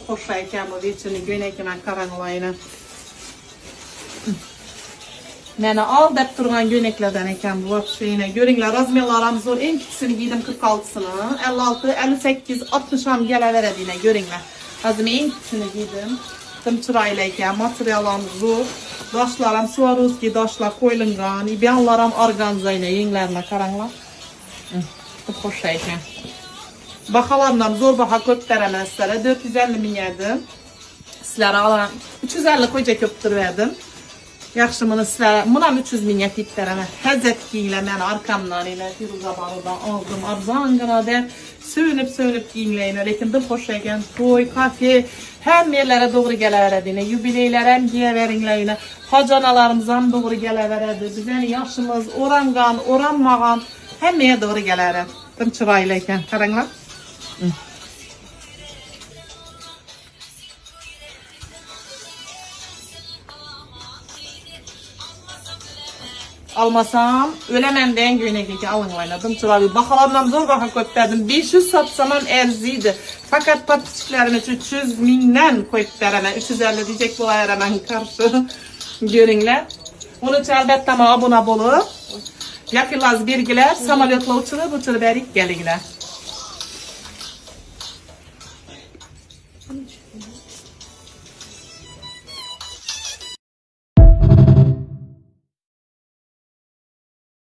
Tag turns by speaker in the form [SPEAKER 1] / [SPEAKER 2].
[SPEAKER 1] Hoşayken bu içini göynekime karanlayını. Məni al dep durğan göyneklerden eken bu şeyine. Görünler razmiyarlarım zor. En küçüsünü giydim 46'sını. 56, 58, 60'am geleverediğine görünler. Azime en küçüsünü giydim. Tımçıraylayken materyalım zor. Daşlarım Swarovski daşlar koyulungan. İbyanlarım organzayla yenglerine karanlar. Çok hoşayken. Bakalarından zor baha köpteremezlere 450 min yerdim. Sizlere alan 350 koyca köptür verdim. Yaxşımını sizlere, bunam 300 min yetip veremez. Həzət giyinlə mən arkamdan ilə Firuza Balı'dan aldım. Arzan qanadan sövünüp giyinləyinə. Lakin bir hoşayken toy, kafe, hem yerlere doğru gələverədiyinə, yubileylərəm giyəverinləyinə, hacanalarımızdan doğru gələverədi. Bizən yaşımız, orangan, oranmağan, həməyə doğru gələverədi. Tım çıraylayken, karanlar. Almasam, ölemenden göynekli alın oynadım. Çıralı bakalarımdan zor baka köpterdim. 500 satsamam erziydi. Fakat patisçilerimi 300 mindən köptereme. 350 diyecek bu ayar hemen karşı. Görünler. Onun için elbette ama abone olup. Yakılaz bilgiler, samolyotla uçurup berik gelinler.